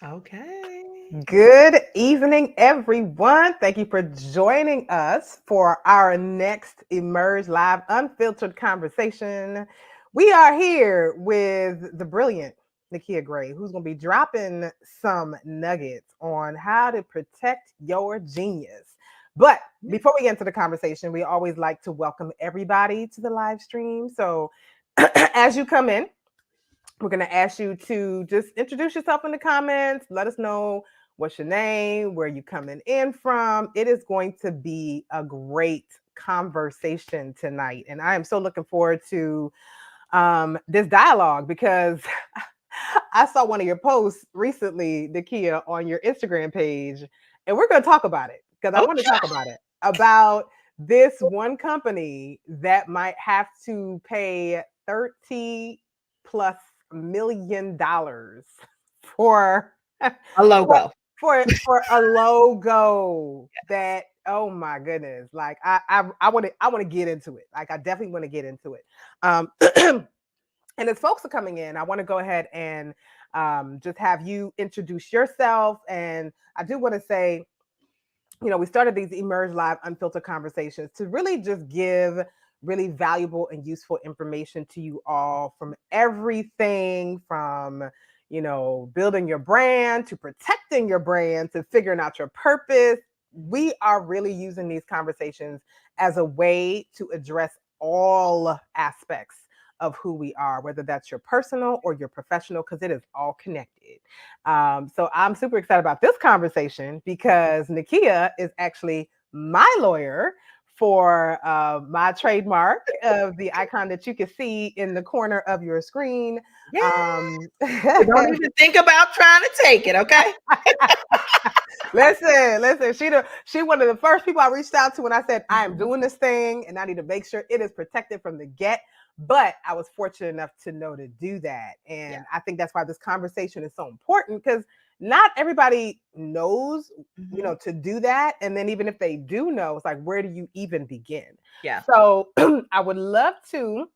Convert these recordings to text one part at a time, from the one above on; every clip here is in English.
Okay. Good evening, everyone. Thank you for joining us for our next Emerge Live Unfiltered conversation. We are here with the brilliant Nakia Gray, who's going to be dropping some nuggets on how to protect your genius. But before we get into the conversation, we always like to welcome everybody to the live stream. So as you come in, we're going to ask you to just introduce yourself in the comments. Let us know what's your name, where you coming in from. It is going to be a great conversation tonight. And I am so looking forward to this dialogue because I saw one of your posts recently, Nakia, on your Instagram page. And we're going to talk about it because I want to talk about it, about this one company that might have to pay 30 plus $1 million for A for logo. for a logo that, oh my goodness, like I want to get into it. Like I definitely want to get into it. And as folks are coming in, I want to go ahead and just have you introduce yourself. And I do want to say, we started these Emerge Live Unfiltered conversations to really just give really valuable and useful information to you all from everything from, building your brand to protecting your brand to figuring out your purpose. We are really using these conversations as a way to address all aspects of who we are, whether that's your personal or your professional, because it is all connected. So I'm super excited about this conversation because Nakia is actually my lawyer for my trademark of the icon that you can see in the corner of your screen. Yeah. Um, So don't even think about trying to take it, okay? listen. She one of the first people I reached out to when I said I am doing this thing and I need to make sure it is protected from the get. But I was fortunate enough to know to do that, Yeah. and I think that's why this conversation is so important because not everybody knows, Mhm. to do that. And then even if they do know, it's like where do you even begin? Yeah. So I would love to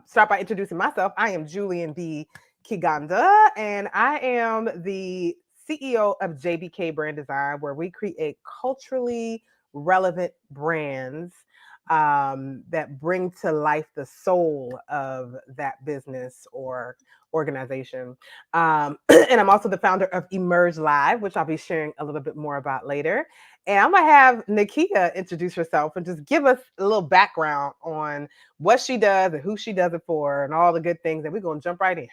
start by introducing myself. I am Julian B. Kiganda, and I am the CEO of JBK Brand Design, where we create culturally relevant brands that bring to life the soul of that business or organization. And I'm also the founder of Emerge Live, which I'll be sharing a little bit more about later. And I'm going to have Nakia introduce herself and just give us a little background on what she does and who she does it for and all the good things. And we're going to jump right in.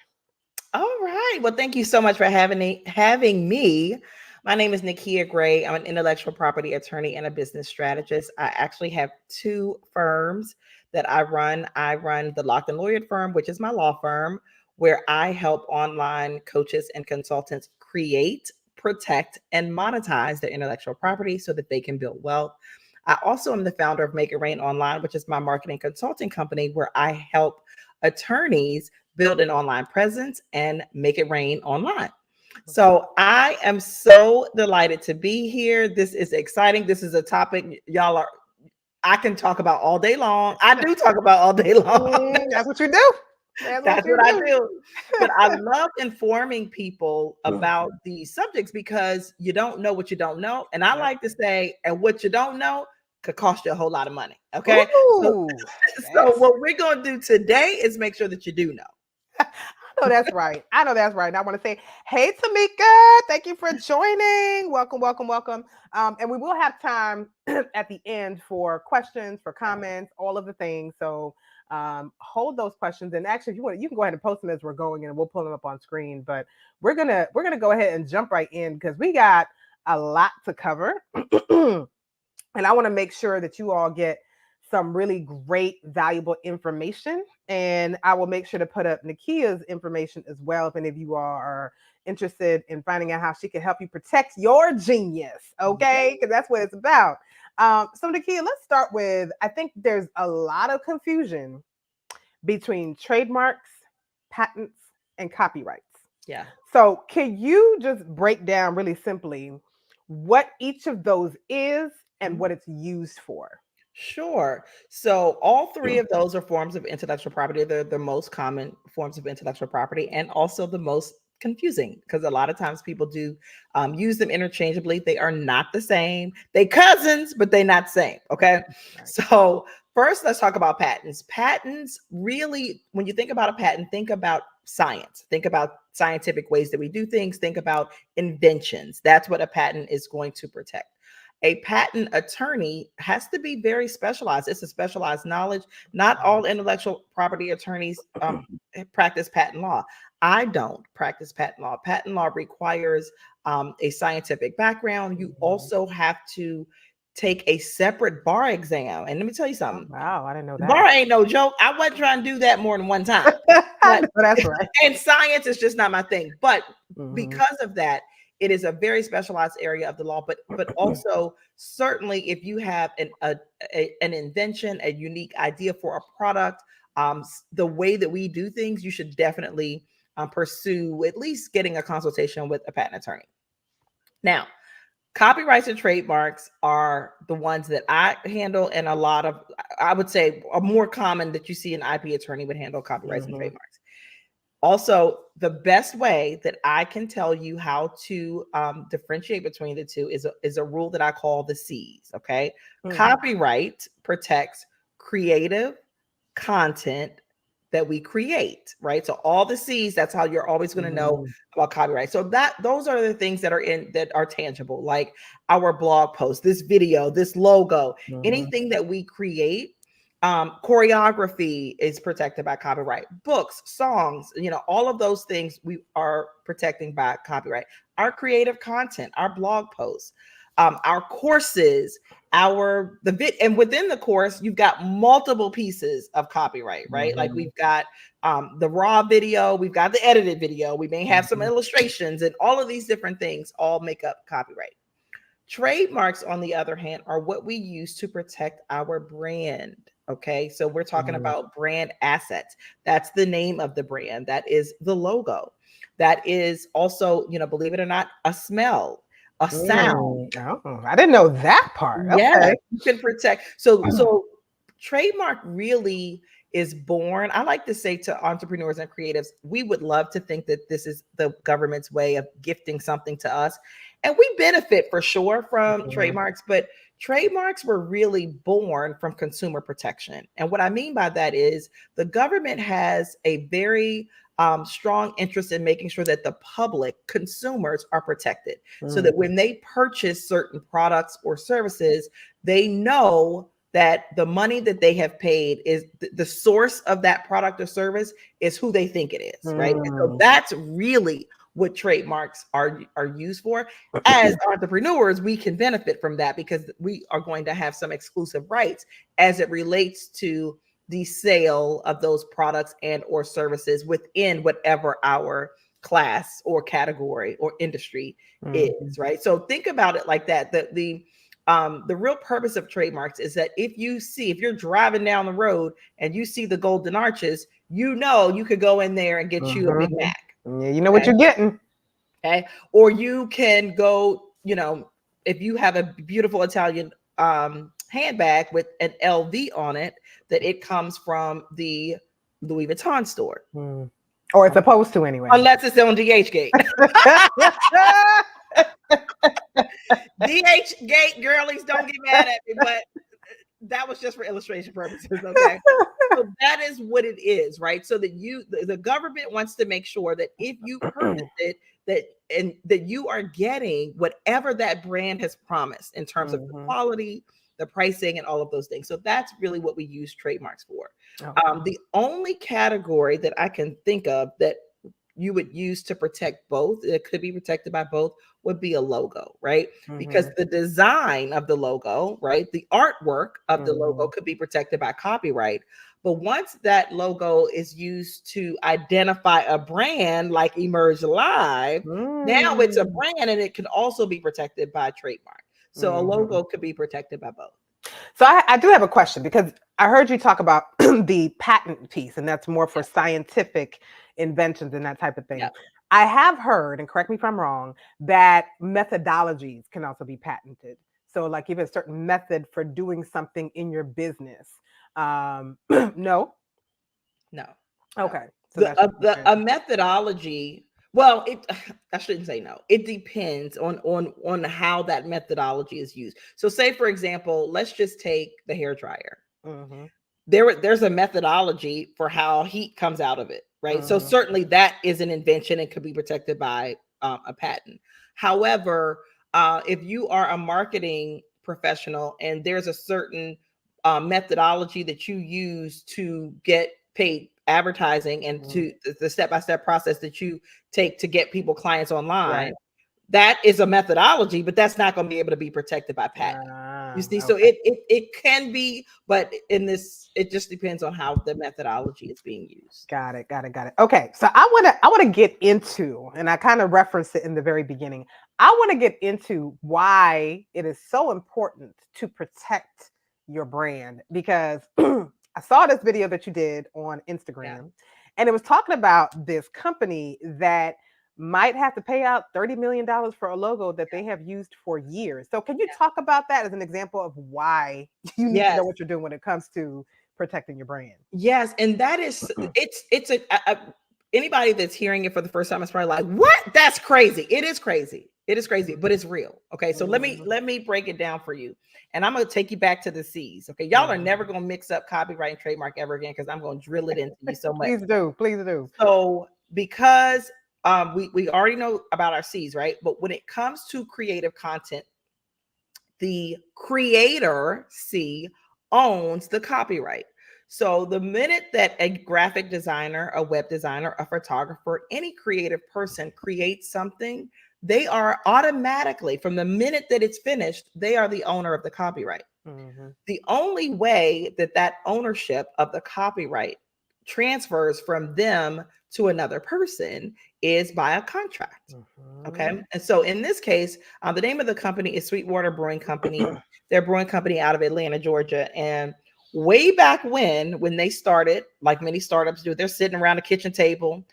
All right. Well, thank you so much for having me. My name is Nakia Gray. I'm an intellectual property attorney and a business strategist. I actually have two firms that I run. I run the Locked and Lawyered firm, which is my law firm, where I help online coaches and consultants create, protect, and monetize their intellectual property so that they can build wealth. I also am the founder of Make It Rain Online, which is my marketing consulting company where I help attorneys build an online presence and make it rain online. So I am so delighted to be here. This is exciting. This is a topic y'all are I can talk about all day long. I do talk about all day long. That's what you do. That's what That's you what I do. do. But I love informing people about these subjects because you don't know what you don't know. And I Yep. like to say, and what you don't know could cost you a whole lot of money. Okay. So, Ooh, so that's what we're going to do today is make sure that you do know. I know that's right. I know that's right. And I want to say, hey, Tamika, thank you for joining. Welcome, welcome, welcome. And we will have time at the end for questions, for comments, all of the things. So hold those questions. And actually, if you want, you can go ahead and post them as we're going, and we'll pull them up on screen. But we're gonna go ahead and jump right in because we got a lot to cover. And I want to make sure that you all get some really great, valuable information. And I will make sure to put up Nakia's information as well if any of you are interested in finding out how she can help you protect your genius. Okay, because that's what it's about. So, Nakia, let's start with I think there's a lot of confusion between trademarks, patents, and copyrights. Yeah. So, can you just break down really simply what each of those is and Mhm. what it's used for? Sure. So all three of those are forms of intellectual property. They're the most common forms of intellectual property and also the most confusing because a lot of times people do use them interchangeably. They are not the same. They cousins, but they're not the same. Okay. Right. So first, let's talk about patents. Patents really, when you think about a patent, think about science. Think about scientific ways that we do things. Think about inventions. That's what a patent is going to protect. A patent attorney has to be very specialized. It's a specialized knowledge. Not all intellectual property attorneys practice patent law. I don't practice patent law. Patent law requires a scientific background. You also have to take a separate bar exam. And let me tell you something. Wow, I didn't know The that. bar ain't no joke. I wasn't trying to do that more than one time. But That's right. and science is just not my thing. But because of that, it is a very specialized area of the law. But also certainly if you have an invention, a unique idea for a product, the way that we do things, you should definitely pursue at least getting a consultation with a patent attorney. Now, copyrights and trademarks are the ones that I handle, and a lot of, I would say, are more common that you see an IP attorney would handle copyrights and trademarks. Also, the best way that I can tell you how to differentiate between the two is a rule that I call the C's. Okay, copyright protects creative content that we create, right? So all the C's, that's how you're always going to know about copyright. So those are the things that are tangible, like our blog post, this video, this logo, anything that we create. Choreography is protected by copyright. Books, songs, all of those things we are protecting by copyright. Our creative content, our blog posts, our courses, and within the course, you've got multiple pieces of copyright, right? Like we've got the raw video, we've got the edited video, we may have some illustrations, and all of these different things all make up copyright. Trademarks, on the other hand, are what we use to protect our brand. Okay, so we're talking about brand assets. That's the name of the brand. That is the logo. That is also, believe it or not, a smell, a sound. Oh, I didn't know that part. Yeah, Okay. you can protect. So trademark really is born. I like to say to entrepreneurs and creatives, we would love to think that this is the government's way of gifting something to us. And we benefit for sure from trademarks, but trademarks were really born from consumer protection. And what I mean by that is the government has a very strong interest in making sure that the public, consumers, are protected so that when they purchase certain products or services, they know that the money that they have paid is the source of that product or service is who they think it is, right? And so that's really what trademarks are used for. As entrepreneurs, we can benefit from that because we are going to have some exclusive rights as it relates to the sale of those products and or services within whatever our class or category or industry is, right? So think about it like that. The real purpose of trademarks is that if you're driving down the road and you see the golden arches, you could go in there and get you a Big Mac. Yeah, you know what you're getting. Okay. Or you can go, if you have a beautiful Italian handbag with an LV on it, that it comes from the Louis Vuitton store. Or it's supposed to anyway. Unless it's on DH Gate. DH Gate girlies, don't get mad at me, but that was just for illustration purposes. Okay. So that is what it is, right? So that the government wants to make sure that if you purchase it, that you are getting whatever that brand has promised in terms of the quality, the pricing, and all of those things. So that's really what we use trademarks for. The only category that I can think of that you would use to protect both, it could be protected by both, would be a logo, right? Because the design of the logo, right, the artwork of the logo could be protected by copyright. But once that logo is used to identify a brand like Emerge Live, now it's a brand and it can also be protected by trademark. So a logo could be protected by both. So I do have a question because I heard you talk about the patent piece, and that's more for scientific inventions and that type of thing. Yep. I have heard, and correct me if I'm wrong, that methodologies can also be patented. So like you have a certain method for doing something in your business. No? No. Okay. So a methodology Well, I shouldn't say no. It depends on how that methodology is used. So say for example, let's just take the hair dryer. Mm-hmm. There's a methodology for how heat comes out of it, right? So Mm-hmm. certainly that is an invention and could be protected by a patent. However, if you are a marketing professional and there's a certain methodology that you use to get paid advertising and Mm-hmm. to the step-by-step process that you take to get people clients Right. online, that is a methodology, but that's not going to be able to be protected by patent. You see, so Okay. it can be, but in this, it just depends on how the methodology is being used. Got it. Got it. Got it. Okay. So I want to get into, and I kind of referenced it in the very beginning. I want to get into why it is so important to protect your brand, because I saw this video that you did on Yeah. Instagram, and it was talking about this company that might have to pay out $30 million for a logo that they have used for years. So can you talk about that as an example of why you need to Yes. know what you're doing when it comes to protecting your brand? Yes, and that is it's anybody that's hearing it for the first time is probably like, "What? That's crazy." It is crazy. It is crazy, but it's real. Okay, so let me break it down for you, and I'm gonna take you back to the C's. Okay, y'all are never gonna mix up copyright and trademark ever again because I'm gonna drill it into you so much. Please do. Please do. So because we already know about our C's, right? But when it comes to creative content, the creator C owns the copyright. So the minute that a graphic designer, a web designer, a photographer, any creative person creates something, they are automatically, from the minute that it's finished, they are the owner of the copyright. Mm-hmm. The only way that that ownership of the copyright transfers from them to another person is by a contract. Mm-hmm. Okay. And so in this case, the name of the company is Sweetwater Brewing Company. They're a brewing company out of Atlanta, Georgia. And way back when they started, like many startups do, they're sitting around a kitchen table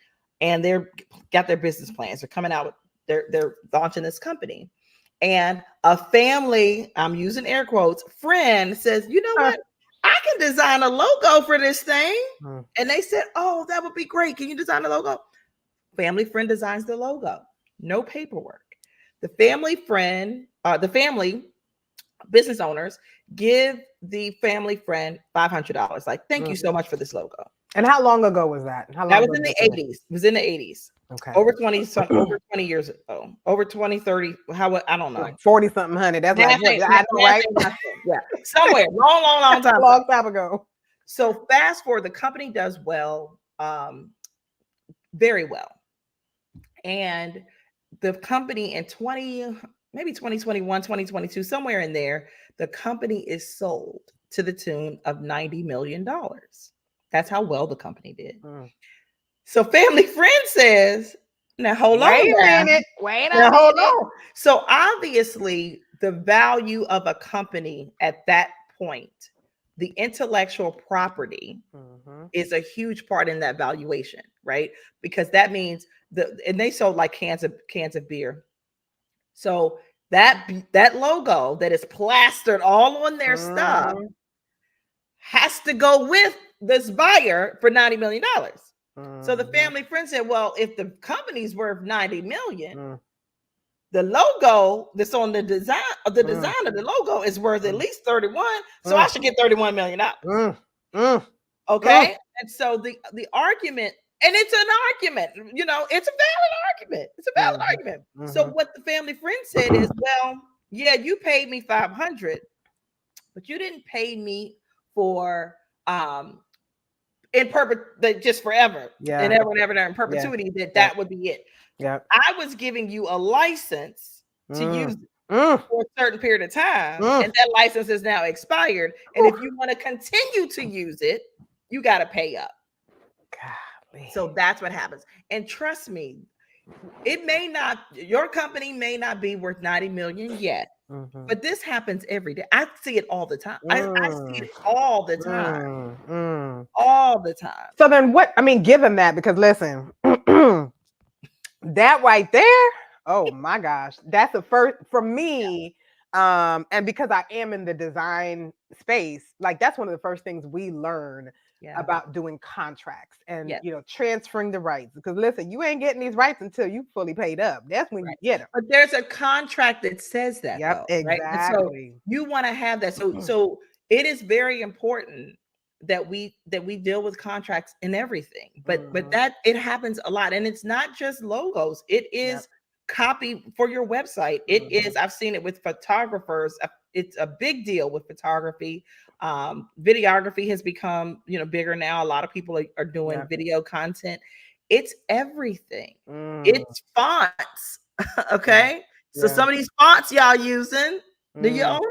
and they're got their business plans. They're coming out with they're launching this company. And a family, I'm using air quotes, friend says, you know what? I can design a logo for this thing. And they said, oh, that would be great. Can you design a logo? Family friend designs the logo. No paperwork. The family business owners give the family friend $500. Like, thank you so much for this logo. And how long ago was that? How long That was ago in did the that happen? 80s. It was in the 80s. Okay. Over 20 years ago. Over 20, 30. I don't know. Like 40 something hundred. That's Math like, ain't- I know, math right? ain't my thing. Yeah. Somewhere. Long time A ago. long time ago. So fast forward, the company does well, very well. And the company in maybe 2021, 2022, somewhere in there, the company is sold to the tune of $90 million. That's how well the company did. So family friend says, now hold on. Wait a minute. Wait a Now hold minute. on. So obviously the value of a company at that point, the intellectual property is a huge part in that valuation, right? Because that means and they sold like cans of beer. So that logo that is plastered all on their stuff has to go with this buyer for $90 million. So the family friend said, well, if the company's worth 90 million, the logo that's on the design of the logo is worth at least 31. So I should get $31 million. Okay. And so the argument, and it's an argument, it's a valid argument. It's a valid argument. So what the family friend said is, well, yeah, you paid me 500, but you didn't pay me for just forever and ever and ever in perpetuity, that would be it. Yeah. I was giving you a license to use it for a certain period of time, and that license is now expired. And if you want to continue to use it, you got to pay up. Golly. So that's what happens. And trust me, your company may not be worth 90 million yet, but this happens every day. I see it all the time. I see it all the time. All the time. So then given that, because listen, that right there, oh my gosh, that's the first for me. And because I am in the design space, like that's one of the first things we learn Yeah. about doing contracts and, Yes. transferring the rights. Because listen, you ain't getting these rights until you fully paid up. That's when you Right. get them. But there's a contract that says that Yep, though, right? And so exactly. you want to have that. So it is very important that we deal with contracts in everything. But Mhm. that it happens a lot. And it's not just logos, it Yep. is copy for your website. It Mhm. is, I've seen it with photographers. It's a big deal with photography. Videography has become, bigger now. A lot of people are doing Yep. video content. It's everything. Mm. It's fonts. Yeah. Okay. So Yeah. some of these fonts y'all using, do you Mm. own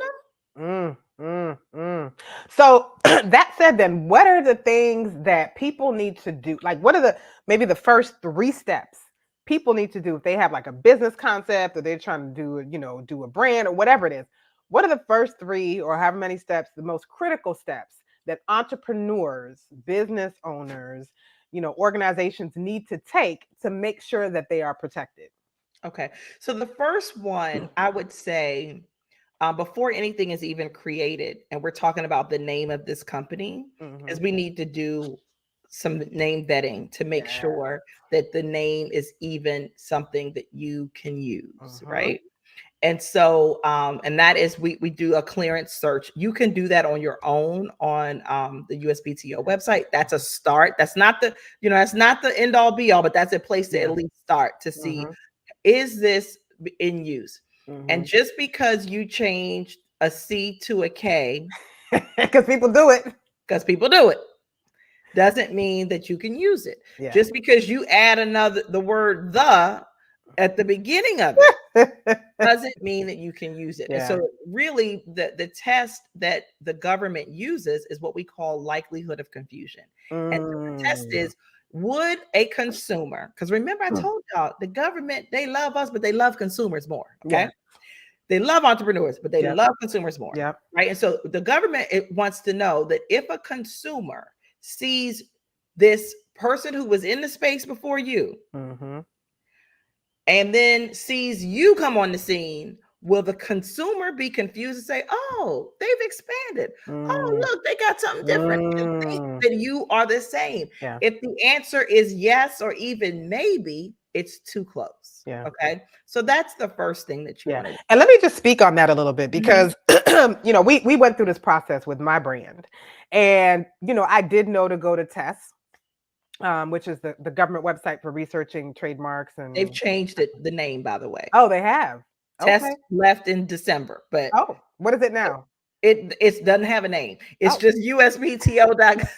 them? Mm. So that said, then what are the things that people need to do? Like, what are maybe the first 3 steps people need to do if they have like a business concept or they're trying to do a brand or whatever it is? What are the first 3 or however many steps, the most critical steps that entrepreneurs, business owners, organizations need to take to make sure that they are protected? Okay. So the first one, I would say, before anything is even created, and we're talking about the name of this company, Hmm. is we need to do some name vetting to make Yeah. sure that the name is even something that you can use, Hmm. right? And so, and that is we do a clearance search. You can do that on your own on the USPTO website. That's a start. That's not the end all be all, but that's a place to Yeah. at least start to see, Hmm. is this in use? And Hmm. just because you changed a C to a K, Because people do it. because people do it, doesn't mean that you can use it. Yeah. Just because you add the word the at the beginning of it doesn't mean that you can use it. And Yeah. so really the test that the government uses is what we call likelihood of confusion. And so the test Mm. is, would a consumer, because remember I told y'all the government, they love us, but they love consumers more. Okay. Yeah. They love entrepreneurs, but they Yep. love consumers more. Yep. Right. And so the government, it wants to know that if a consumer sees this person who was in the space before you Hmm. and then sees you come on the scene, will the consumer be confused and say, oh, they've expanded? Oh, Mm. look, they got something different, and think Mm. that you are the same? Yeah. If the answer is yes or even maybe, it's too close. Yeah. Okay. So that's the first thing that you Yeah. want to do. And let me just speak on that a little bit Mhm. because, we went through this process with my brand. And, I did know to go to TESS, which is the government website for researching trademarks They've and. changed it, the name, by the way. Oh, they have. Test Okay. left in December, but Oh, what is it now? it doesn't have a name. It's Oh. just USPTO.gov.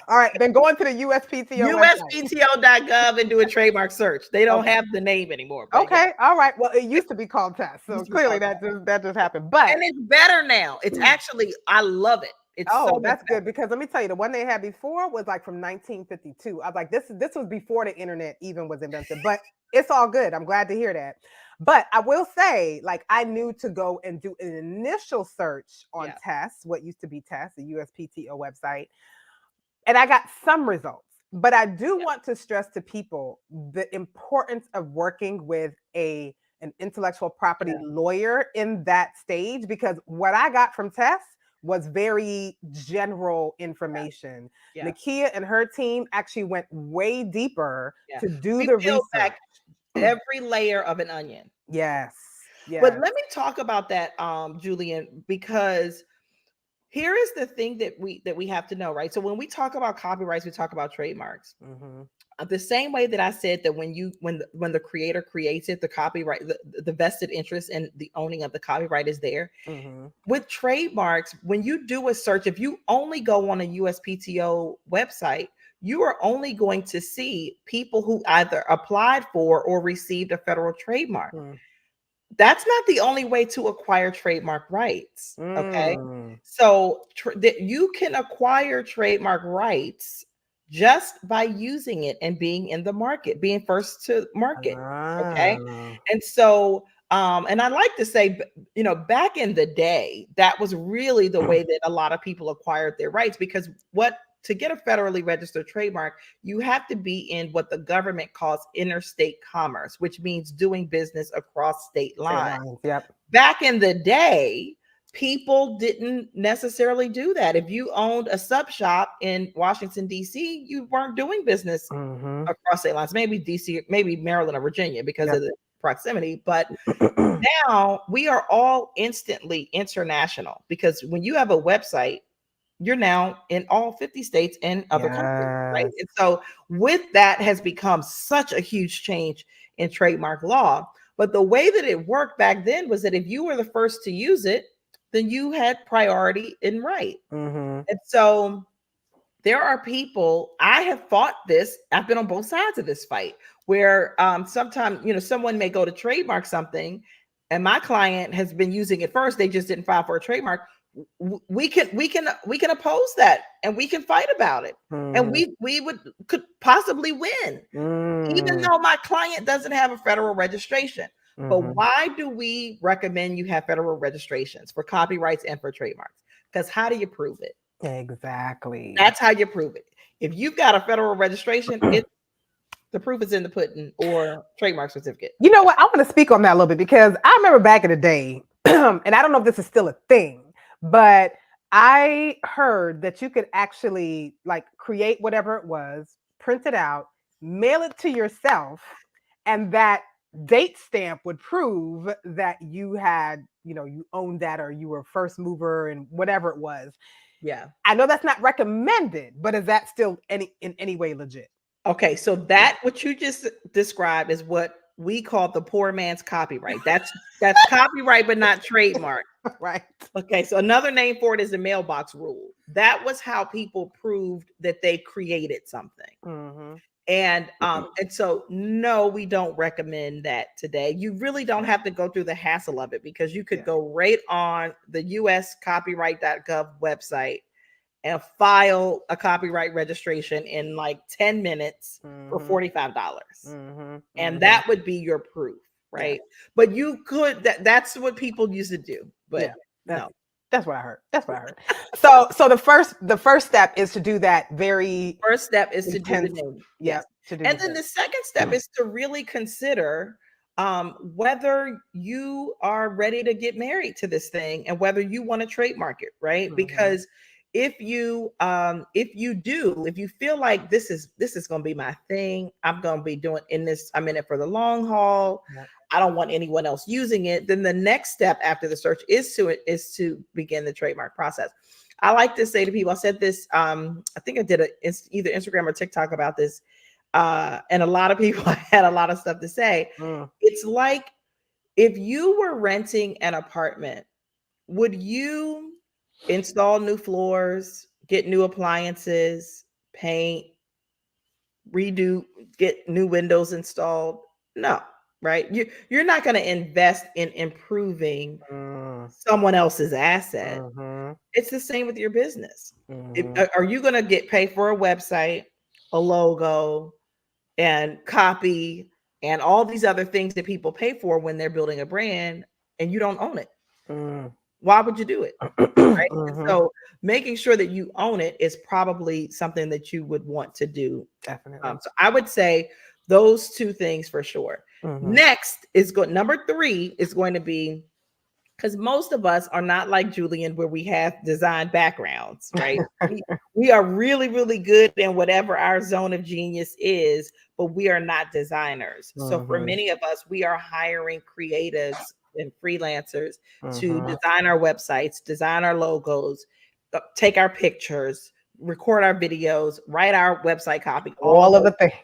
All right, then go into the USPTO website. USPTO.gov and do a trademark search. They don't Okay. have the name anymore, but yeah, Okay. All right. Well, it used to be called TESS, it so used to be clearly called that just happened. that. But And it's better now. It's actually, I love it. It's so oh, much that's better. good because let me tell you, the one they had before was like from 1952. I was like, this was before the internet even was invented. But it's all good. I'm glad to hear that. But I will say, like, I knew to go and do an initial search on Yeah. TESS, what used to be TESS, the USPTO website, and I got some results. But I do Yeah. want to stress to people the importance of working with an intellectual property Yeah. lawyer in that stage, because what I got from Tess was very general information. Yeah. Nakia and her team actually went way deeper Yeah. to do We the peel research. back every layer of an onion. Yes. But Yes. let me talk about that, Julian, because here is the thing that we have to know, right? So when we talk about copyrights, we talk about trademarks. Hmm. The same way that I said that when the creator creates it, the copyright, the vested interest in the owning of the copyright is there. Hmm. With trademarks, when you do a search, if you only go on a USPTO website, you are only going to see people who either applied for or received a federal trademark. That's not the only way to acquire trademark rights. Okay. Mm. So that you can acquire trademark rights just by using it and being in the market, being first to market. Okay. Ah. And so, and I like to say, back in the day, that was really the way that a lot of people acquired their rights, because to get a federally registered trademark, you have to be in what the government calls interstate commerce, which means doing business across state State lines. lines. Yep. Back in the day, people didn't necessarily do that. If you owned a sub shop in Washington, D.C., you weren't doing business across state lines, maybe DC, maybe Maryland or Virginia because of the proximity. But now we are all instantly international because when you have a website, you're now in all 50 states and other countries, right? And so with that has become such a huge change in trademark law. But the way that it worked back then was that if you were the first to use it, then you had priority in right. And so there are people, I have fought this, I've been on both sides of this fight, where sometimes, someone may go to trademark something and my client has been using it first, they just didn't file for a trademark. We can oppose that and we can fight about it. And we could possibly win, even though my client doesn't have a federal registration. But why do we recommend you have federal registrations for copyrights and for trademarks? Because how do you prove it? Exactly. That's how you prove it. If you've got a federal registration, the proof is in the pudding or trademark certificate. You know what? I want to speak on that a little bit because I remember back in the day, and I don't know if this is still a thing, but I heard that you could actually like create whatever it was, print it out, mail it to yourself, and that date stamp would prove that you had, you owned that or you were first mover and whatever it was. Yeah. I know that's not recommended, but is that still in any way legit? Okay, so that what you just described is what we call the poor man's copyright. That's copyright, but not trademark. Right. Okay, so another name for it is the mailbox rule. That was how people proved that they created something. And so no, we don't recommend that today. You really don't have to go through the hassle of it because you could go right on the US copyright.gov website and file a copyright registration in like 10 minutes for $45. And that would be your proof, right? But you could, that's what people used to do. But no. That's what I heard. So the first step is to do that very first step is to do the name. Yes. And then the second step is to really consider whether you are ready to get married to this thing and whether you want to trademark it, right? Because if you feel like this is going to be my thing, I'm going to be doing in this, I'm in it for the long haul. I don't want anyone else using it. Then the next step after the search is to begin the trademark process. I like to say to people, I said this, I think I did either Instagram or TikTok about this. And a lot of people had a lot of stuff to say. It's like, if you were renting an apartment, would you install new floors, get new appliances, paint, get new windows installed? No, right? You're not going to invest in improving someone else's asset. It's the same with your business. Are you going to pay for a website, a logo, and copy, and all these other things that people pay for when they're building a brand, and you don't own it? Why would you do it? Right? So making sure that you own it is probably something that you would want to do. Definitely. So I would say those two things for sure. Next is number 3 is going to be, because most of us are not like Julian, where we have design backgrounds, right? we are really, really good in whatever our zone of genius is, but we are not designers. So for many of us, we are hiring creatives and freelancers to design our websites, design our logos, take our pictures, record our videos, write our website copy, all of the things,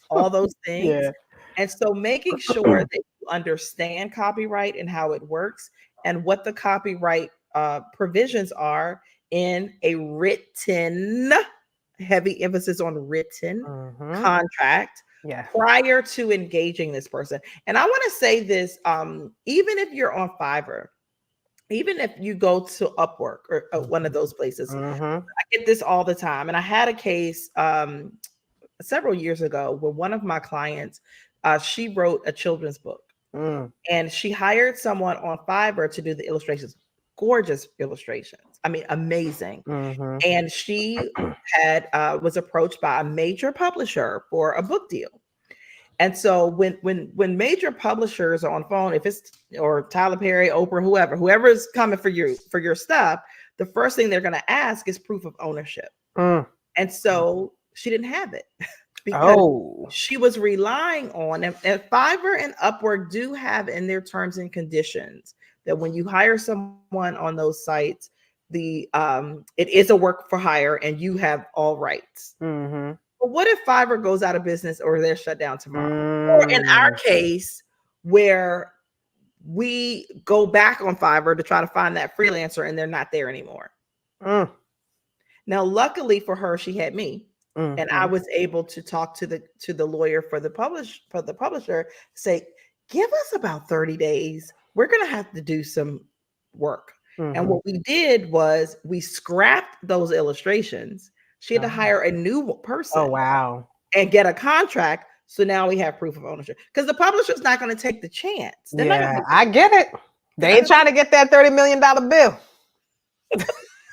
all those things. And so making sure that you understand copyright and how it works and what the copyright provisions are in a written, heavy emphasis on written contract prior to engaging this person. And I want to say this, even if you're on Fiverr, even if you go to Upwork or one of those places, I get this all the time. And I had a case several years ago where one of my clients, she wrote a children's book. And she hired someone on Fiverr to do the illustrations, gorgeous illustrations. I mean, amazing. And she was approached by a major publisher for a book deal. And so when major publishers are on phone, if it's or Tyler Perry, Oprah, whoever is coming for your stuff, the first thing they're going to ask is proof of ownership. And so she didn't have it because she was relying on, and Fiverr and Upwork do have in their terms and conditions that when you hire someone on those sites, the it is a work for hire and you have all rights. But what if Fiverr goes out of business or they're shut down tomorrow? Or in our case, where we go back on Fiverr to try to find that freelancer and they're not there anymore. Now, luckily for her, she had me. And I was able to talk to the lawyer for the publisher, say, give us about 30 days. We're going to have to do some work. And what we did was we scrapped those illustrations. She had to hire a new person. Oh, wow. And get a contract. So now we have proof of ownership because the publisher's not going to take the chance. I get it. They ain't trying to get that $30 million bill.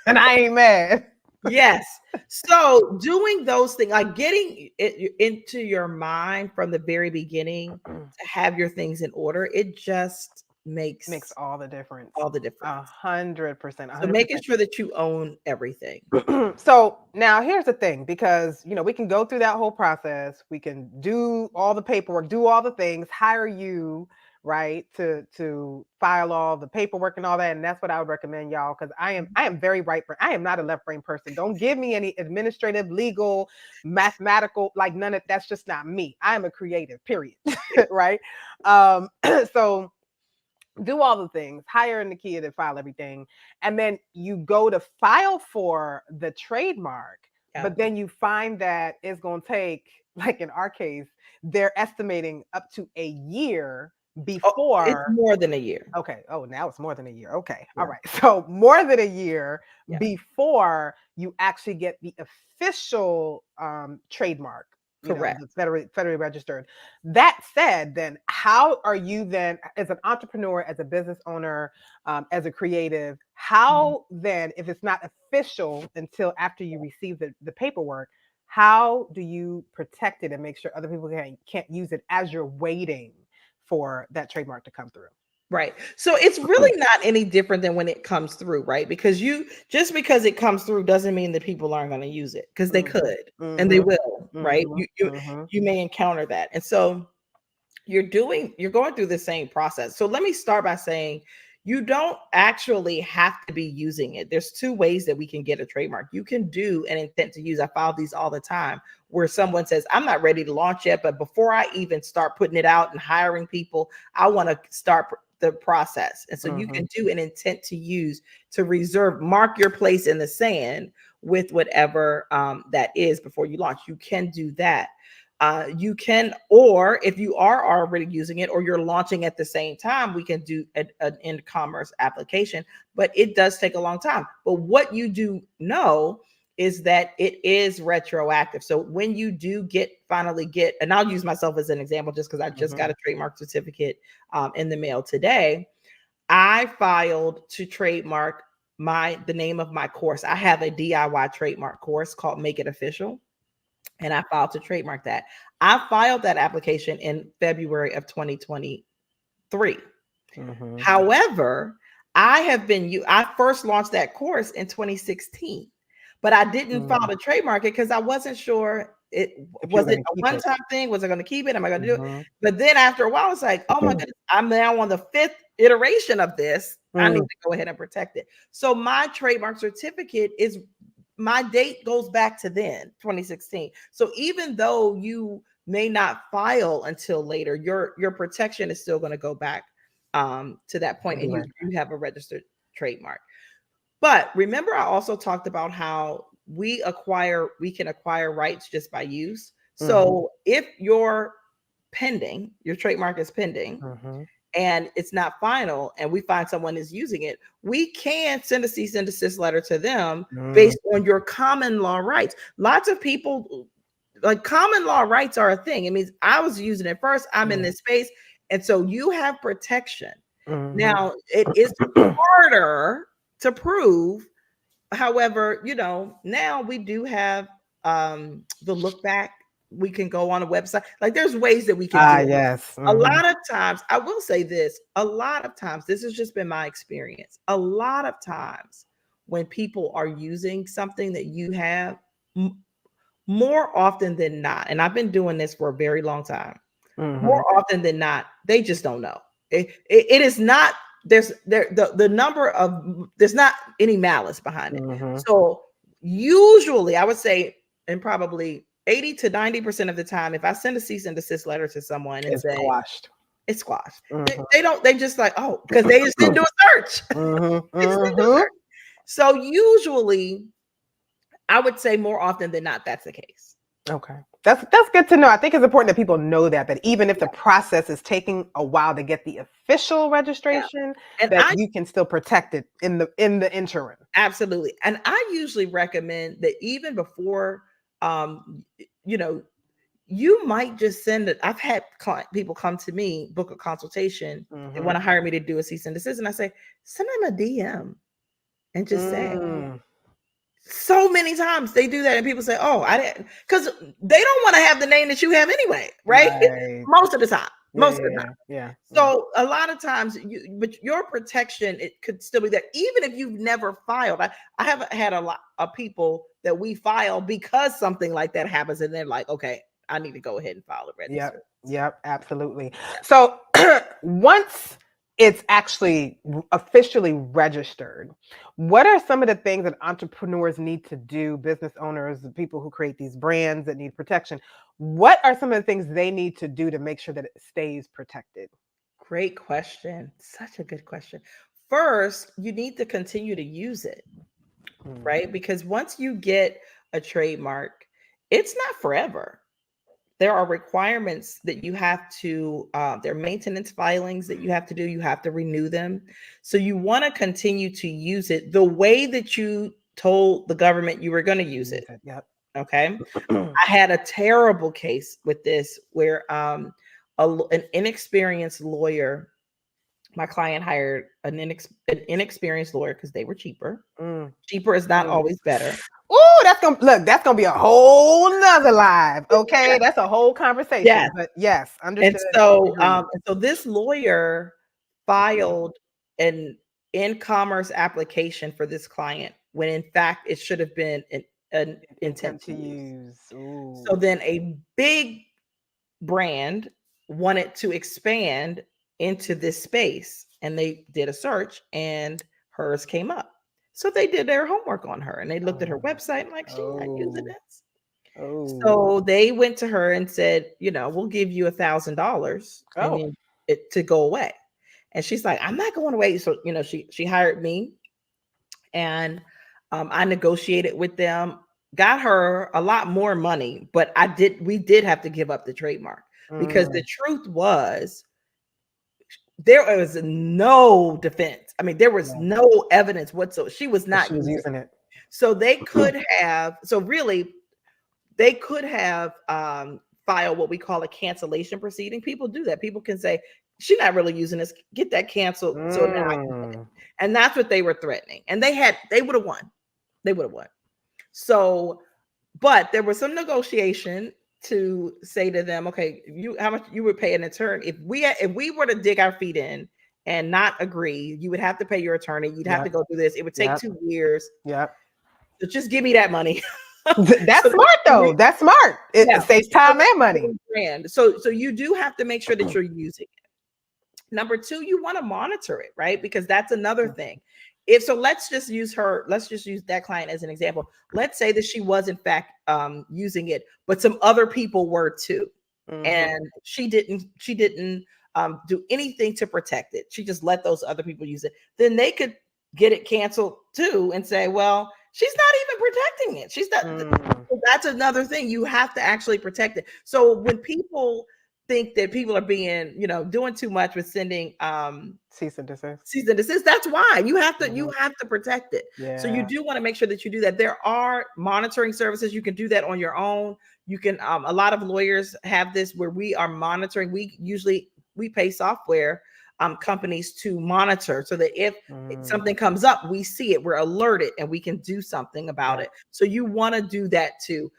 And I ain't mad. Yes. So doing those things, like getting it into your mind from the very beginning to have your things in order, it just makes all the difference. 100%. So making sure that you own everything. So now here's the thing, because we can go through that whole process, we can do all the paperwork, do all the things, hire you, right, to file all the paperwork and all that, and that's what I would recommend, y'all, because I am very right brain. I am not a left brain person. Don't give me any administrative, legal, mathematical, like none of that's just not me. I am a creative, period. Right? So do all the things, hire Nakia to file everything, and then you go to file for the trademark, but then you find that it's going to take, like in our case, they're estimating up to a year before. It's more than a year. Okay. Oh, now it's more than a year. Okay. Yeah. All right. So more than a year before you actually get the official trademark. Correct. Federally registered. That said, then how are you then, as an entrepreneur, as a business owner, as a creative, how then, if it's not official until after you receive the paperwork, how do you protect it and make sure other people can't use it as you're waiting for that trademark to come through? Right. So it's really not any different than when it comes through, right? Because just because it comes through doesn't mean that people aren't going to use it, because they could and they will, right? You may encounter that. And so you're going through the same process. So let me start by saying you don't actually have to be using it. There's two ways that we can get a trademark. You can do an intent to use. I file these all the time where someone says, I'm not ready to launch yet, but before I even start putting it out and hiring people, I want to start the process. And so you can do an intent to use to reserve, mark your place in the sand with whatever that is before you launch. You can do that. You can, or if you are already using it or you're launching at the same time, we can do an e-commerce application, but it does take a long time. But what you do know is that it is retroactive. So when you do finally get, and I'll use myself as an example, just because I just got a trademark certificate in the mail today. I filed to trademark the name of my course. I have a DIY trademark course called Make It Official. And I filed to trademark that. I filed that application in February of 2023. However, I first launched that course in 2016, but I didn't file to trademark it because I wasn't sure was it a one-time thing? Was I going to keep it? Am I going to do it? But then after a while, it's like, oh my goodness, I'm now on the 5th iteration of this. I need to go ahead and protect it. So my trademark certificate my date goes back to then, 2016. So even though you may not file until later, your protection is still going to go back to that point, and you have a registered trademark. But remember, I also talked about how we can acquire rights just by use. So if your trademark is pending, and it's not final, and we find someone is using it, we can send a cease and desist letter to them based on your common law rights. Lots of people, like, common law rights are a thing. It means I was using it first, I'm in this space, and so you have protection. Now, it is harder to prove. However, now we do have the look back we can go on a website. Like there's ways that we can do it. Yes. A lot of times, I will say this, a lot of times, this has just been my experience. A lot of times when people are using something that you have, more often than not, and I've been doing this for a very long time, more often than not, they just don't know. It is not, the number of, there's not any malice behind it. So usually I would say, and probably 80 to 90% of the time, if I send a cease and desist letter to someone and It's say squashed. it's squashed, they don't, they just like, oh, because they just didn't do a search. They just didn't do a search. So usually I would say more often than not, that's the case. Okay. That's good to know. I think it's important that people know that even if the process is taking a while to get the official registration, and that you can still protect it in the interim. Absolutely. And I usually recommend that even before, you know, you might just send it. I've had people come to me, book a consultation. They want to hire me to do a cease and desist. And I say, send them a DM and just say, so many times they do that. And people say, oh, I didn't, because they don't want to have the name that you have anyway. Right. Most of the time. Most of the time. Yeah. So a lot of times, but your protection, it could still be there, even if you've never filed. I haven't had a lot of people that we file because something like that happens, and they're like, okay, I need to go ahead and file a register. Yep, absolutely. So once it's actually officially registered, what are some of the things that entrepreneurs need to do, business owners, the people who create these brands that need protection? What are some of the things they need to do to make sure that it stays protected? Great question. Such a good question. First, you need to continue to use it, right? Because once you get a trademark, it's not forever. There are requirements that you have to, there are maintenance filings that you have to do. You have to renew them. So you want to continue to use it the way that you told the government you were going to use it. Yep. Okay. I had a terrible case with this where an inexperienced lawyer, my client hired an inexperienced lawyer because they were cheaper. Cheaper is not always better. Oh, that's gonna be a whole nother live. Okay, that's a whole conversation. Yes. But yes, understood. And so this lawyer filed an in-commerce application for this client when in fact it should have been an intent to use. So then a big brand wanted to expand into this space, and they did a search and hers came up. So they did their homework on her and they looked at her website and like, she's not using this. So they went to her and said, we'll give you $1,000 to go away. And she's like, I'm not going away. So, she hired me, and I negotiated with them, got her a lot more money, but we did have to give up the trademark because the truth was there was no defense. I mean, there was no evidence whatsoever. She was not using it. So they could have, they could have filed what we call a cancellation proceeding. People do that. People can say, she's not really using this, get that canceled. So now I can, and that's what they were threatening. And they would have won. They would have won. So, but there was some negotiation to say to them, okay, how much you would pay an attorney if we were to dig our feet in and not agree, you would have to pay your attorney. You'd have to go through this. It would take 2 years. Yep. So just give me that money. That's smart though. That's smart. It saves time and money. So you do have to make sure that you're using it. Number 2, you want to monitor it, right? Because that's another thing. Let's just use that client as an example. Let's say that she was in fact using it, but some other people were too. And she didn't do anything to protect it. She just let those other people use it. Then they could get it canceled too and say, well, she's not even protecting it. She's not. That's another thing. You have to actually protect it. So when people think that people are being, doing too much with sending cease and desist, that's why you have to protect it. So you do want to make sure that you do that. There are monitoring services. You can do that on your own. You can a lot of lawyers have this where we are monitoring. We pay software companies to monitor so that if something comes up, we see it, we're alerted, and we can do something about it. So you want to do that too.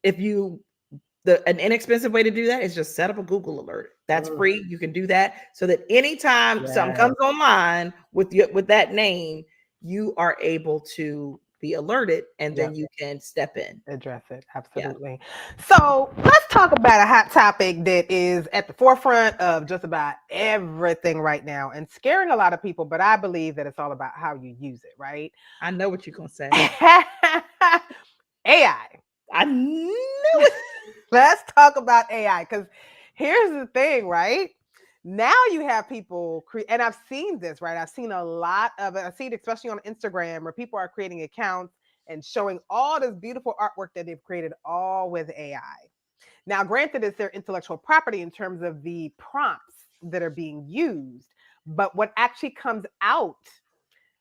If you an inexpensive way to do that is just set up a Google alert. That's Mm, free. You can do that so that anytime something yes, comes online with that name, you are able to be alerted and yep. then you can step in. Address it. Yeah, Absolutely. So let's talk about a hot topic that is at the forefront of just about everything right now and scaring a lot of people, but I believe that it's all about how you use it, right? I know what you're gonna say. AI. I knew it. Let's talk about AI because here's the thing, right? Now you have people create, and I've seen this, right? I've seen a lot of it. I see it especially on Instagram where people are creating accounts and showing all this beautiful artwork that they've created all with AI. Now, granted, it's their intellectual property in terms of the prompts that are being used, but what actually comes out,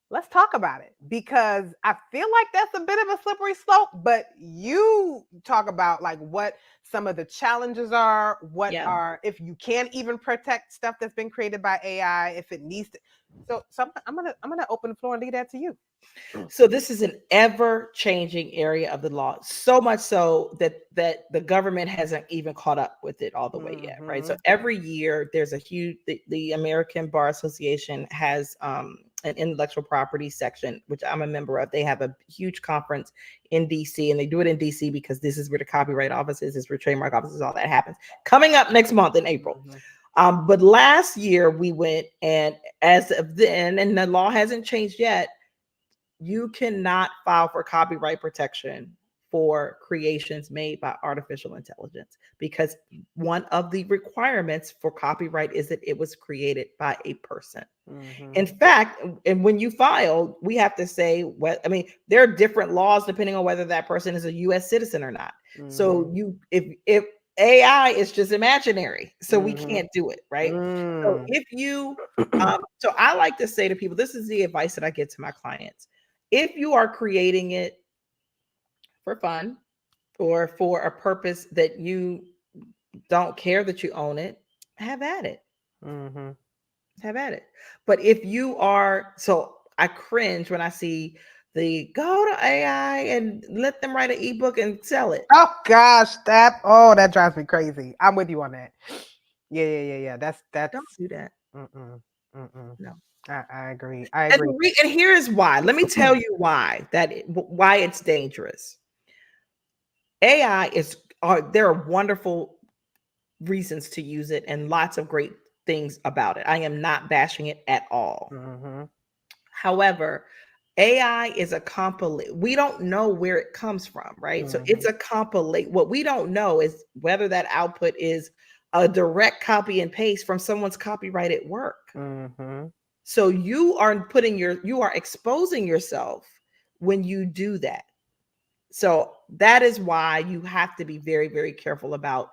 let's talk about it because I feel like that's a bit of a slippery slope. But you talk about like what some of the challenges are, what Yeah. are if you can't even protect stuff that's been created by AI, if it needs to. So I'm gonna open the floor and leave that to you. So this is an ever-changing area of the law, so much so that the government hasn't even caught up with it all the way yet, right? So Mm-hmm. every year there's a huge the American Bar Association has an intellectual property section, which I'm a member of. They have a huge conference in DC, and they do it in DC because this is where the copyright offices, is where trademark offices, all that happens. Coming up next month in April. Mm-hmm. But last year we went, and as of then, and the law hasn't changed yet, you cannot file for copyright protection for creations made by artificial intelligence because one of the requirements for copyright is that it was created by a person. Mm-hmm. In fact, and when you file, we have to say what I mean, there are different laws depending on whether that person is a US citizen or not. Mm-hmm. So you if AI is just imaginary, so we Mm-hmm. can't do it, right? So Mm. if you so I like to say to people, this is the advice that I get to my clients. If you are creating it for fun or for a purpose that you don't care that you own it, have at it. Mm-hmm. Have at it. But if you are, so I cringe when I see the go to AI and let them write an ebook and sell it. Oh gosh, that drives me crazy. I'm with you on that. Yeah. That's. Don't do that. Mm-mm, mm-mm. No. I agree. I And, agree. and here is why. Let me tell you why it's dangerous. AI there are wonderful reasons to use it and lots of great things about it. I am not bashing it at all. Mm-hmm. However, AI is a compilate. We don't know where it comes from, right? So Mm-hmm. it's a compilate. What we don't know is whether that output is a direct copy and paste from someone's copyrighted work. Mm-hmm. So you are exposing yourself when you do that. So that is why you have to be very, very careful about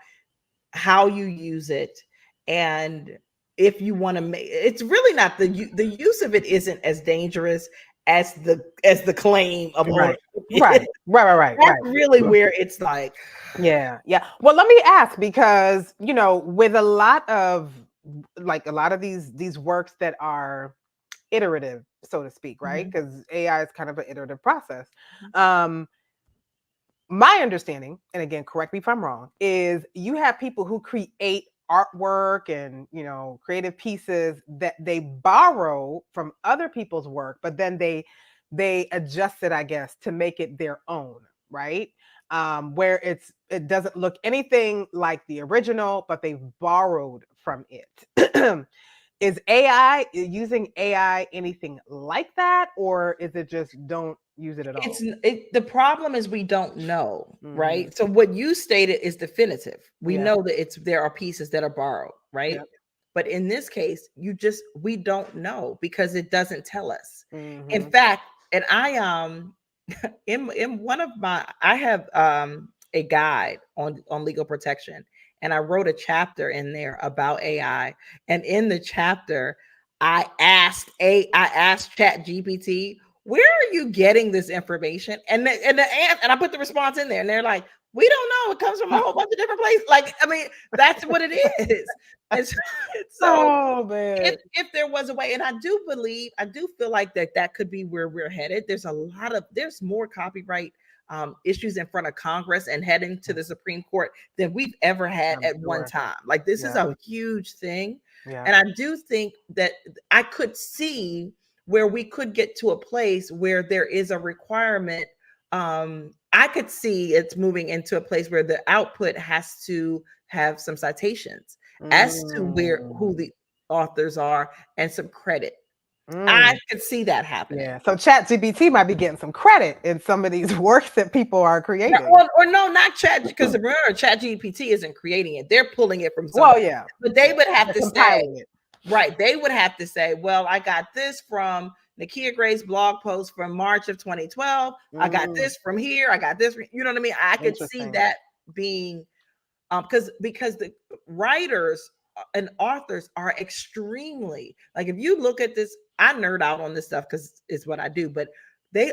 how you use it. And if you want to make it's really not the use of it isn't as dangerous as the claim of Right. ownership is. Right. That's really where it's like, Yeah. Well, let me ask because with a lot of these works that are iterative, so to speak, right? mhm, Because AI is kind of an iterative process. Um, my understanding, and again, correct me if I'm wrong, is you have people who create artwork and creative pieces that they borrow from other people's work, but then they adjust it, I guess, to make it their own, right? Where it doesn't look anything like the original, but they've borrowed from it. Is AI using AI anything like that, or is it just don't use it at all? the problem is we don't know, Mm-hmm. right? So what you stated is definitive. We Yeah. know that there are pieces that are borrowed, right? Yep. But in this case, we don't know because it doesn't tell us. In Mm-hmm. fact, and I in one of my I have a guide on legal protection, and I wrote a chapter in there about AI. And in the chapter, I asked Chat GPT, where are you getting this information? And I put the response in there, and they're like, we don't know. It comes from a whole bunch of different places. Like, I mean, that's what it is. And so, so Oh man. if there was a way, and I do feel like that could be where we're headed. There's more copyright issues in front of Congress and heading to the Supreme Court than we've ever had I'm at one sure. time. Like, this is Yeah. a huge thing. Yeah. And I do think that I could see where we could get to a place where there is a requirement. I could see it's moving into a place where the output has to have some citations as to who the authors are and some credit. I could see that happening. Yeah. So ChatGPT might be getting some credit in some of these works that people are creating. Or no, not Chat, because remember, ChatGPT isn't creating it; they're pulling it from Well, somewhere. yeah. But they would have to say, compiling it. right? They would have to say, "Well, I got this from Nakia Gray's blog post from March of 2012. I got this from here. I got this." You know what I mean? I could see that being because the writers and authors are extremely, like, if you look at this, I nerd out on this stuff because it's what I do, but they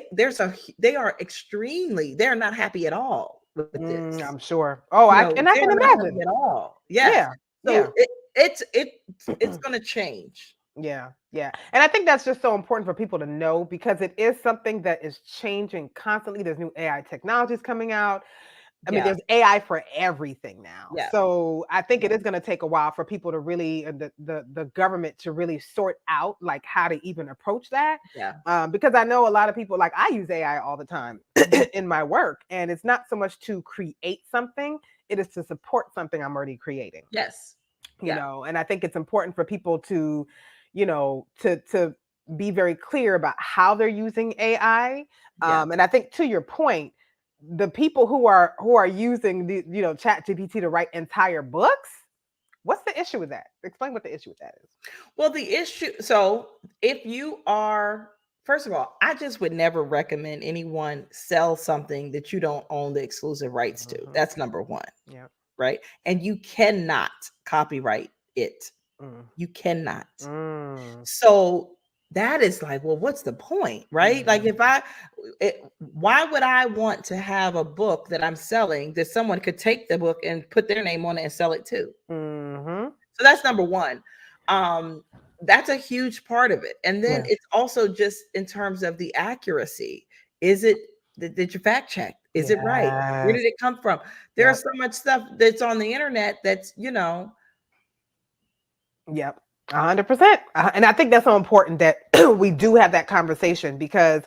are extremely, they're not happy at all with this. I'm sure. Oh, I can imagine at all. Yes. Yeah. So it's going to change. Yeah. And I think that's just so important for people to know, because it is something that is changing constantly. There's new AI technologies coming out. I mean, there's AI for everything now. Yeah. So I think it is going to take a while for people to really, the government to really sort out like how to even approach that. Yeah. Because I know a lot of people, like, I use AI all the time in my work, and it's not so much to create something, it is to support something I'm already creating. Yes. You know, and I think it's important for people to, to be very clear about how they're using AI. And I think, to your point, the people who are using the ChatGPT to write entire books, what's the issue with that? Explain what the issue with that is. Well, the issue, so if you are, first of all, I just would never recommend anyone sell something that you don't own the exclusive rights to. That's number one. Yeah. Right. And you cannot copyright it. You cannot. So that is like, well, what's the point? Right. Like, why would I want to have a book that I'm selling that someone could take the book and put their name on it and sell it too? So that's number one. That's a huge part of it. And then it's also just in terms of the accuracy. Is it, did you fact check? Is it right? Where did it come from? There's so much stuff that's on the internet that's, Yep. 100%. And I think that's so important that we do have that conversation, because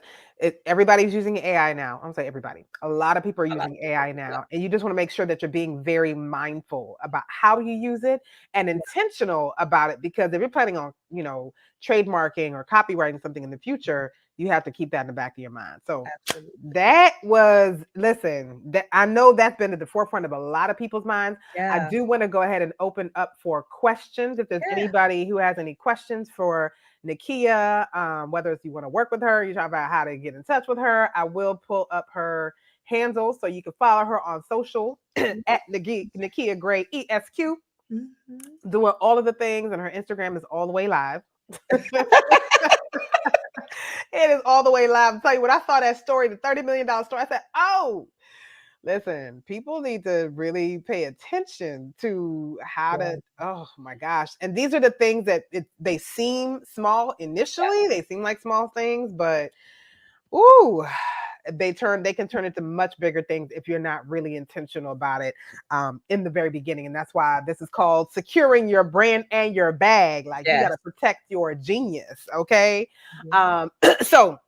everybody's using AI now. I'm saying everybody. A lot of people are using AI now. And you just want to make sure that you're being very mindful about how you use it and intentional about it, because if you're planning on, trademarking or copywriting something in the future, you have to keep that in the back of your mind. So that was, that I know that's been at the forefront of a lot of people's minds. I do want to go ahead and open up for questions. If there's anybody who has any questions for Nakia, whether it's you want to work with her, you talk about how to get in touch with her, I will pull up her handle so you can follow her on social at Nakia Gray ESQ, doing all of the things, and her Instagram is all the way live. It is all the way live. I'll tell you, when I saw that story, the $30 million story, I said, oh, listen, people need to really pay attention to how to, oh my gosh. And these are the things that they seem small initially. They seem like small things, but they can turn into much bigger things if you're not really intentional about it in the very beginning. And that's why this is called securing your brand and your bag. Like, you got to protect your genius. Okay. So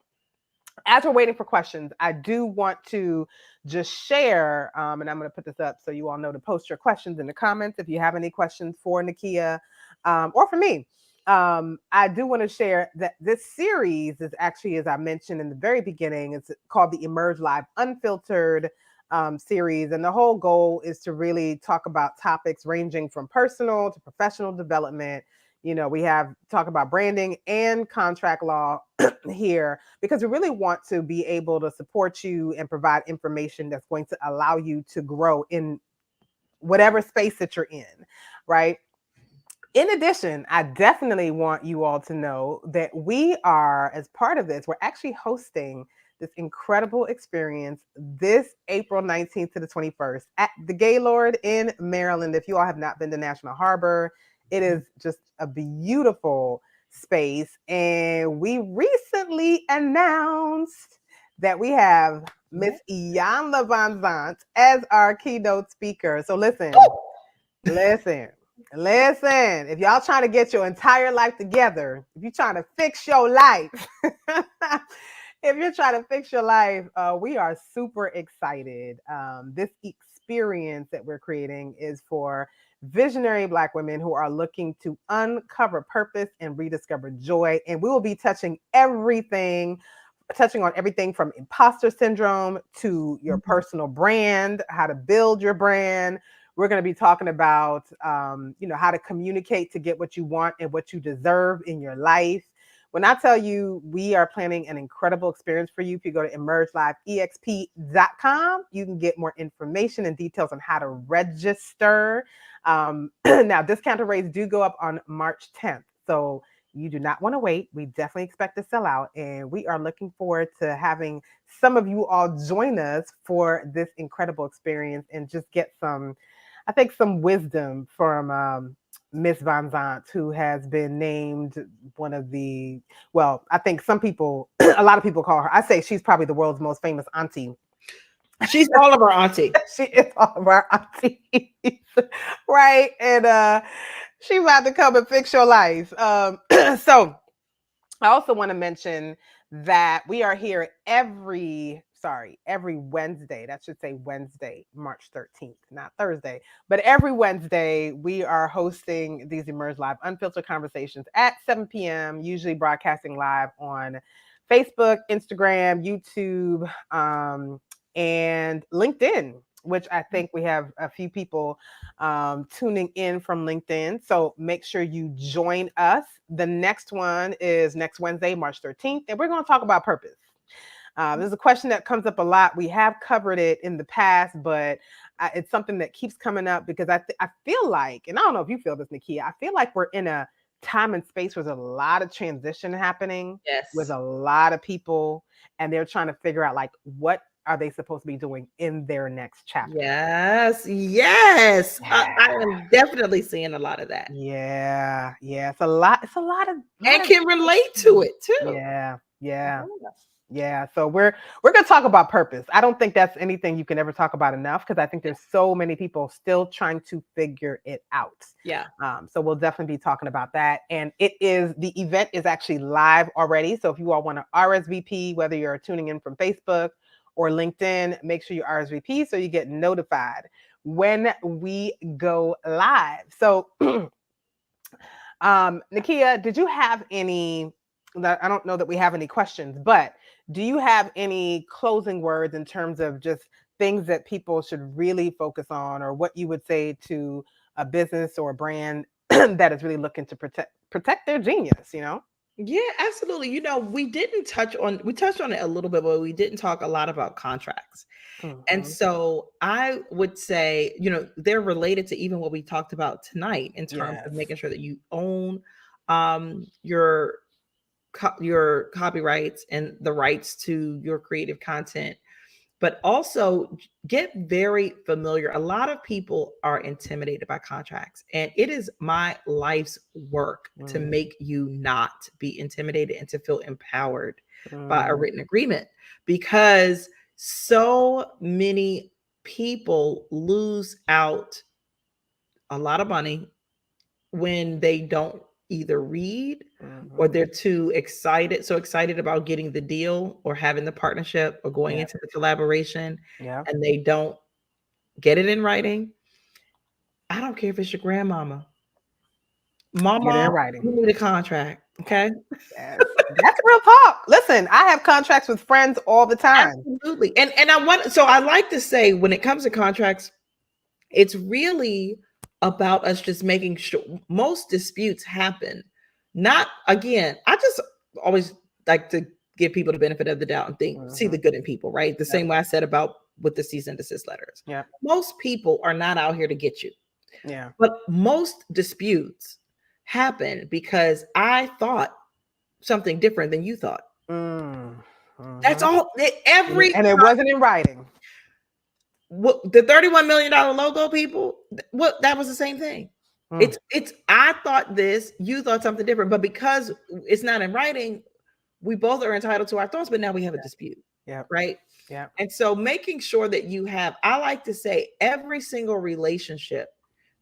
as we're waiting for questions, I do want to just share, and I'm going to put this up so you all know to post your questions in the comments if you have any questions for Nakia or for me. I do want to share that this series is actually, as I mentioned in the very beginning, it's called the Emerge Live Unfiltered series. And the whole goal is to really talk about topics ranging from personal to professional development. We talk about branding and contract law here, because we really want to be able to support you and provide information that's going to allow you to grow in whatever space that you're in, right? In addition, I definitely want you all to know that we are, as part of this, we're actually hosting this incredible experience this April 19th to the 21st at the Gaylord in Maryland. If you all have not been to National Harbor, it is just a beautiful space. And we recently announced that we have Miss Iyanla Van Zant as our keynote speaker. So listen, listen, listen. If y'all trying to get your entire life together, if you're trying to fix your life, if you're trying to fix your life, we are super excited. This experience that we're creating is for visionary Black women who are looking to uncover purpose and rediscover joy. And we will be touching on everything from imposter syndrome to your personal brand, how to build your brand. We're going to be talking about, how to communicate to get what you want and what you deserve in your life. When I tell you we are planning an incredible experience for you, if you go to emergelifeexp.com, you can get more information and details on how to register. Now, discounted rates do go up on March 10th. So you do not want to wait. We definitely expect to sell out. And we are looking forward to having some of you all join us for this incredible experience and just get some wisdom from Miss Van Zant, who has been named one of the, well, I think some people, a lot of people call her, I say she's probably the world's most famous auntie. She's all of our auntie. She is all of our aunties, right? And she's about to come and fix your life. So I also want to mention that we are here every Wednesday. That should say Wednesday, March 13th, not Thursday. But every Wednesday, we are hosting these Emerge Live Unfiltered Conversations at 7 p.m., usually broadcasting live on Facebook, Instagram, YouTube, and LinkedIn, which I think we have a few people tuning in from LinkedIn. So make sure you join us. The next one is next Wednesday, March 13th, and we're going to talk about purpose. There's a question that comes up a lot. We have covered it in the past, but it's something that keeps coming up because I feel like, and I don't know if you feel this, Nakia, I feel like we're in a time and space where there's a lot of transition happening with a lot of people, and they're trying to figure out like what are they supposed to be doing in their next chapter. Yes. I am definitely seeing a lot of that. Yeah. It's a lot of and can relate to it too. Yeah. So we're going to talk about purpose. I don't think that's anything you can ever talk about enough because I think there's so many people still trying to figure it out. Yeah. So we'll definitely be talking about that. And the event is actually live already. So if you all want to RSVP, whether you're tuning in from Facebook or LinkedIn, make sure you RSVP so you get notified when we go live. So Nakia, did you have any, I don't know that we have any questions, but do you have any closing words in terms of just things that people should really focus on, or what you would say to a business or a brand that is really looking to protect their genius, Yeah, absolutely. We touched on it a little bit, but we didn't talk a lot about contracts. Mm-hmm. And so I would say, they're related to even what we talked about tonight in terms of making sure that you own your copyrights and the rights to your creative content, but also get very familiar. A lot of people are intimidated by contracts, and it is my life's work to make you not be intimidated and to feel empowered by a written agreement, because so many people lose out a lot of money when they don't either read or they're so excited about getting the deal or having the partnership or going into the collaboration, and they don't get it in writing. I don't care if it's your grandmama. Mama, you need a contract, okay? Yes. That's real talk. Listen, I have contracts with friends all the time. Absolutely. And I like to say, when it comes to contracts, it's really about us just making sure. Most disputes happen. Not, again, I just always like to give people the benefit of the doubt and see the good in people, right? The same way I said about with the cease and desist letters. Yeah. Most people are not out here to get you. Yeah. But most disputes happen because I thought something different than you thought. That's all. And it wasn't in writing. The $31 million logo people, that was the same thing. It's I thought this, you thought something different, but because it's not in writing, we both are entitled to our thoughts, but now we have a dispute. Yeah. Right. Yeah. And so making sure that you have, I like to say, every single relationship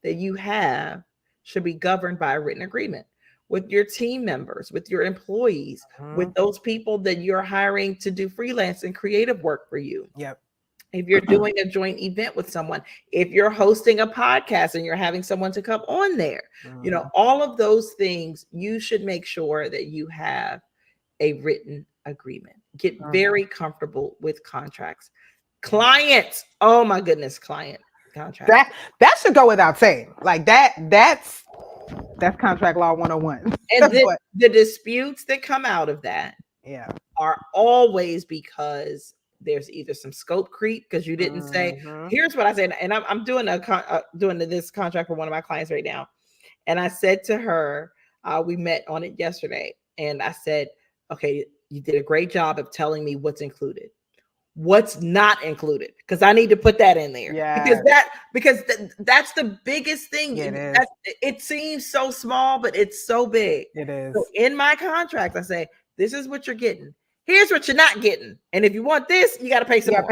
that you have should be governed by a written agreement with your team members, with your employees, Mhm. with those people that you're hiring to do freelance and creative work for you. Yep. If you're doing a joint event with someone, if you're hosting a podcast and you're having someone to come on there, Mhm. all of those things, you should make sure that you have a written agreement. Get Mhm. very comfortable with contracts. Clients, oh my goodness, client contracts. That should go without saying. Like that's contract law 101. And But the disputes that come out of that yeah. are always because there's either some scope creep because you didn't say, Mhm. here's what I said, and I'm doing doing this contract for one of my clients right now, and I said to her, we met on it yesterday, and I said, okay, you did a great job of telling me what's included, what's not included, because I need to put that in there, Yes, because that's the biggest thing. it is. That it seems so small, but it's so big. It is. So in my contract, I say, this is what you're getting. Here's what you're not getting. And if you want this, you got to pay some Yeah, more.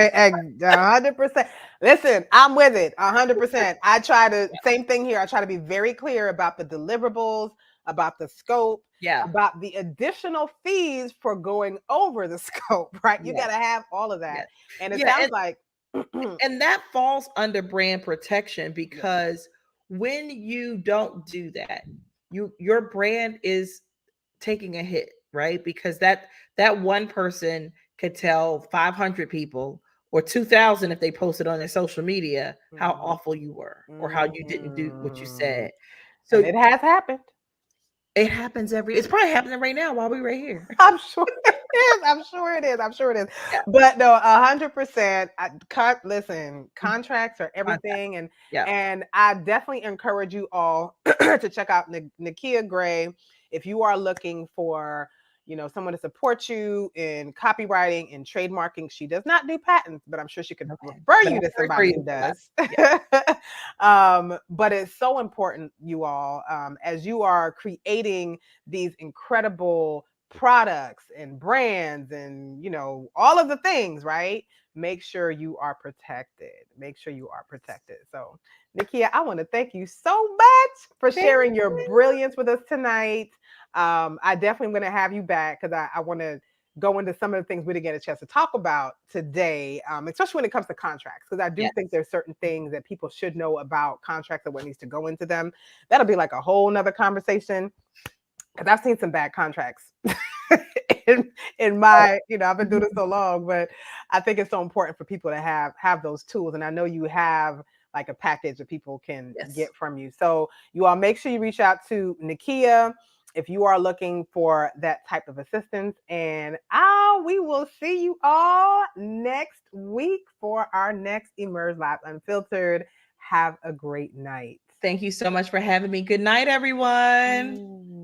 100%. Listen, I'm with it 100%. I try to, same thing here. I try to be very clear about the deliverables, about the scope, Yeah. about the additional fees for going over the scope, right? You Yes. got to have all of Yes. that. And it Yeah. sounds like, And that falls under brand protection, because when you don't do that, your brand is taking a hit, right? Because that one person could tell 500 people or 2,000 if they posted on their social media how awful you were or how you didn't do what you said. and So it has happened. it happens it's probably happening right now while we're right here. I'm sure it is. I'm sure it is. I'm sure it is. Yeah. But no, 100%. Listen, contracts are Contact. everything, Yeah. and I definitely encourage you all to check out Nakia Gray if you are looking for someone to support you in copywriting and trademarking. She does not do patents, but I'm sure she could Okay. refer But you to I'm very somebody who about does. it. But it's so important, you all, as you are creating these incredible products and brands and all of the things, right? Make sure you are protected. Make sure you are protected. So Nakia, I want to thank you so much for Thank sharing your you. brilliance with us tonight. I definitely am going to have you back because I want to go into some of the things we didn't get a chance to talk about today, especially when it comes to contracts, because I do Yes. think there's certain things that people should know about contracts and what needs to go into them. That'll be like a whole nother conversation, because I've seen some bad contracts in my, I've been doing this so long, but I think it's so important for people to have those tools. And I know you have like a package that people can Yes. get from you. So you all make sure you reach out to Nakia if you are looking for that type of assistance. And we will see you all next week for our next Emerge Live Unfiltered. Have a great night. Thank you so much for having me. Good night, everyone.